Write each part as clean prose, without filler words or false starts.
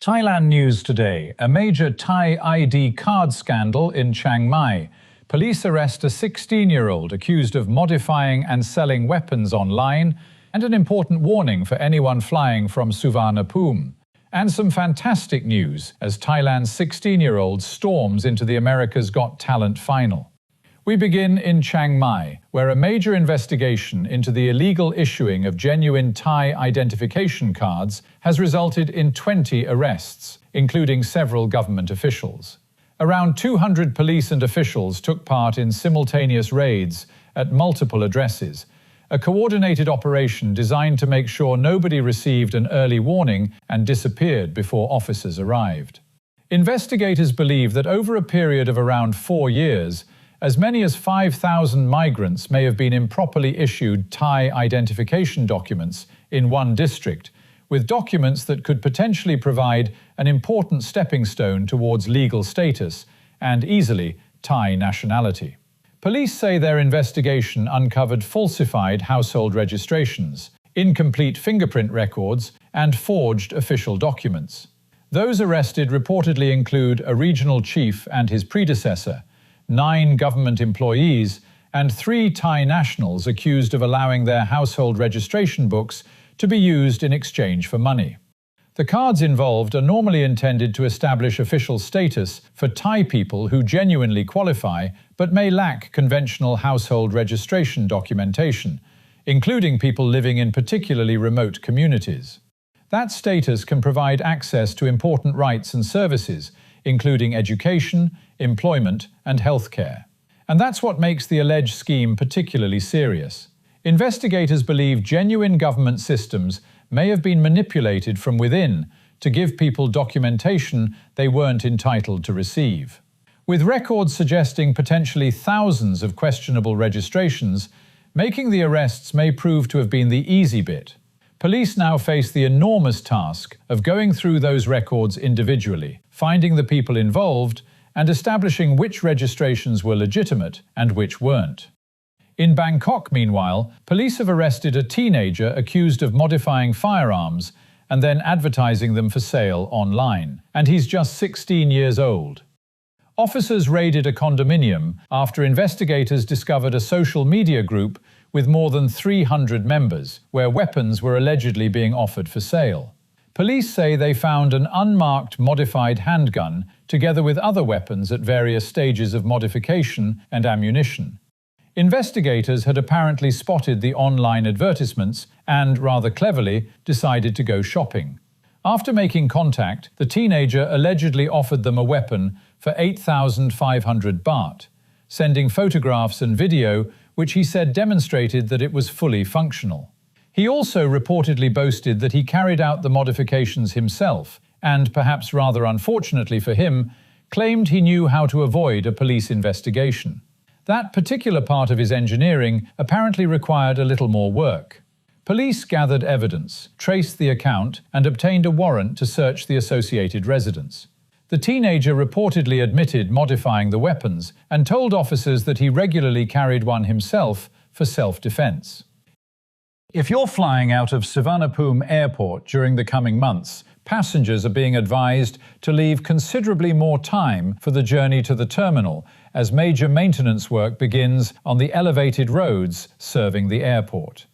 Thailand news today. A major Thai ID card scandal in Chiang Mai. Police arrest a 16-year-old accused of modifying and selling weapons online, and an important warning for anyone flying from Suvarnabhumi. And some fantastic news as Thailand's 16-year-old storms into the America's Got Talent final. We begin in Chiang Mai, where a major investigation into the illegal issuing of genuine Thai identification cards has resulted in 20 arrests, including several government officials. Around 200 police and officials took part in simultaneous raids at multiple addresses, a coordinated operation designed to make sure nobody received an early warning and disappeared before officers arrived. Investigators believe that over a period of around 4 years, as many as 5,000 migrants may have been improperly issued Thai identification documents in one district, with documents that could potentially provide an important stepping stone towards legal status and easily Thai nationality. Police say their investigation uncovered falsified household registrations, incomplete fingerprint records, and forged official documents. Those arrested reportedly include a regional chief and his predecessor, 9 government employees, and 3 Thai nationals accused of allowing their household registration books to be used in exchange for money. The cards involved are normally intended to establish official status for Thai people who genuinely qualify but may lack conventional household registration documentation, including people living in particularly remote communities. That status can provide access to important rights and services, including education, employment, and healthcare. And that's what makes the alleged scheme particularly serious. Investigators believe genuine government systems may have been manipulated from within to give people documentation they weren't entitled to receive. With records suggesting potentially thousands of questionable registrations, making the arrests may prove to have been the easy bit. Police now face the enormous task of going through those records individually, finding the people involved, and establishing which registrations were legitimate and which weren't. In Bangkok, meanwhile, police have arrested a teenager accused of modifying firearms and then advertising them for sale online, and he's just 16 years old. Officers raided a condominium after investigators discovered a social media group with more than 300 members, where weapons were allegedly being offered for sale. Police say they found an unmarked modified handgun together with other weapons at various stages of modification and ammunition. Investigators had apparently spotted the online advertisements and, rather cleverly, decided to go shopping. After making contact, the teenager allegedly offered them a weapon for 8,500 baht, sending photographs and video which he said demonstrated that it was fully functional. He also reportedly boasted that he carried out the modifications himself and, perhaps rather unfortunately for him, claimed he knew how to avoid a police investigation. That particular part of his engineering apparently required a little more work. Police gathered evidence, traced the account, and obtained a warrant to search the associated residence. The teenager reportedly admitted modifying the weapons and told officers that he regularly carried one himself for self-defense. If you're flying out of Suvarnabhumi Airport during the coming months, passengers are being advised to leave considerably more time for the journey to the terminal as major maintenance work begins on the elevated roads serving the airport.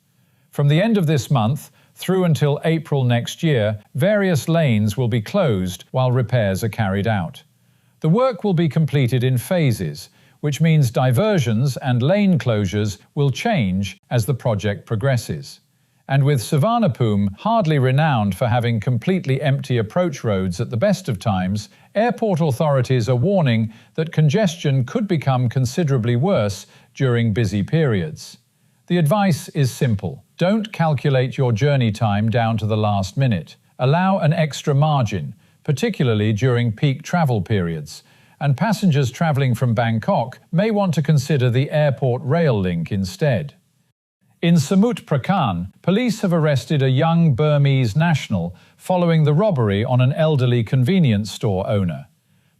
From the end of this month through until April next year, various lanes will be closed while repairs are carried out. The work will be completed in phases, which means diversions and lane closures will change as the project progresses. And with Suvarnabhumi hardly renowned for having completely empty approach roads at the best of times, airport authorities are warning that congestion could become considerably worse during busy periods. The advice is simple. Don't calculate your journey time down to the last minute. Allow an extra margin, particularly during peak travel periods, and passengers traveling from Bangkok may want to consider the airport rail link instead. In Samut Prakan, police have arrested a young Burmese national following the robbery on an elderly convenience store owner.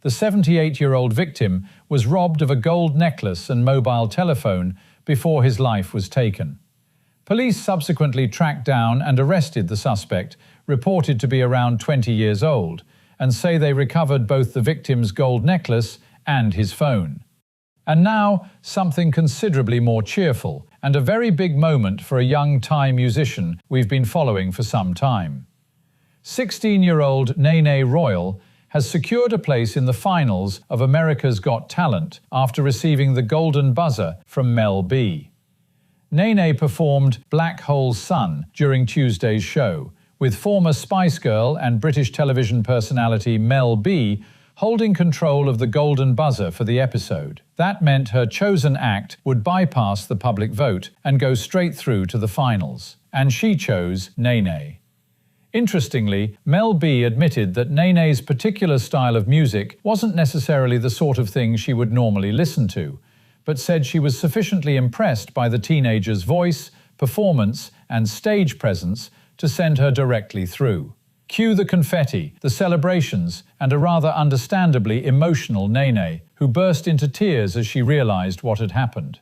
The 78-year-old victim was robbed of a gold necklace and mobile telephone before his life was taken. Police subsequently tracked down and arrested the suspect, reported to be around 20 years old, and say they recovered both the victim's gold necklace and his phone. And now, something considerably more cheerful, and a very big moment for a young Thai musician we've been following for some time. 16-year-old Nene Royal has secured a place in the finals of America's Got Talent after receiving the Golden Buzzer from Mel B. Nene performed Black Hole Sun during Tuesday's show, with former Spice Girl and British television personality Mel B holding control of the Golden Buzzer for the episode. That meant her chosen act would bypass the public vote and go straight through to the finals. And she chose Nene. Interestingly, Mel B admitted that Nene's particular style of music wasn't necessarily the sort of thing she would normally listen to, but said she was sufficiently impressed by the teenager's voice, performance, and stage presence to send her directly through. Cue the confetti, the celebrations, and a rather understandably emotional Nene, who burst into tears as she realized what had happened.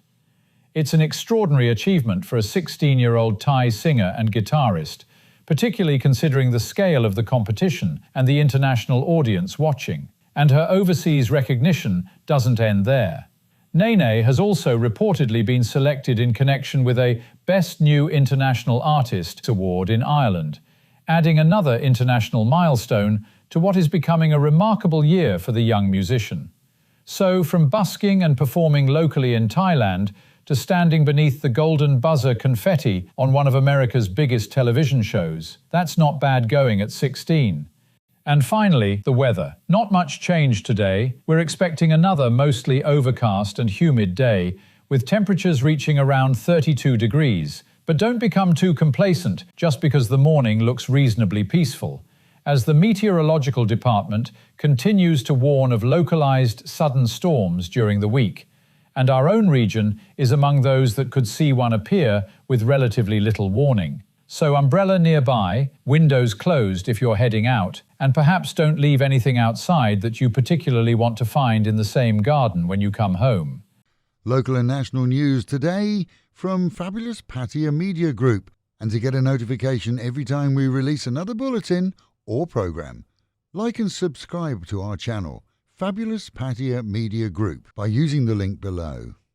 It's an extraordinary achievement for a 16-year-old Thai singer and guitarist, particularly considering the scale of the competition and the international audience watching. And her overseas recognition doesn't end there. Nene has also reportedly been selected in connection with a Best New International Artist award in Ireland, adding another international milestone to what is becoming a remarkable year for the young musician. So, from busking and performing locally in Thailand to standing beneath the Golden Buzzer confetti on one of America's biggest television shows, that's not bad going at 16. And finally, the weather. Not much change today. We're expecting another mostly overcast and humid day, with temperatures reaching around 32 degrees. But don't become too complacent just because the morning looks reasonably peaceful, as the meteorological department continues to warn of localized sudden storms during the week, and our own region is among those that could see one appear with relatively little warning. So umbrella nearby, windows closed if you're heading out, and perhaps don't leave anything outside that you particularly want to find in the same garden when you come home. Local and national news today from fabulous Pattaya Media Group. And to get a notification every time we release another bulletin or program, like and subscribe to our channel, Fabulous Pattaya Media Group, by using the link below.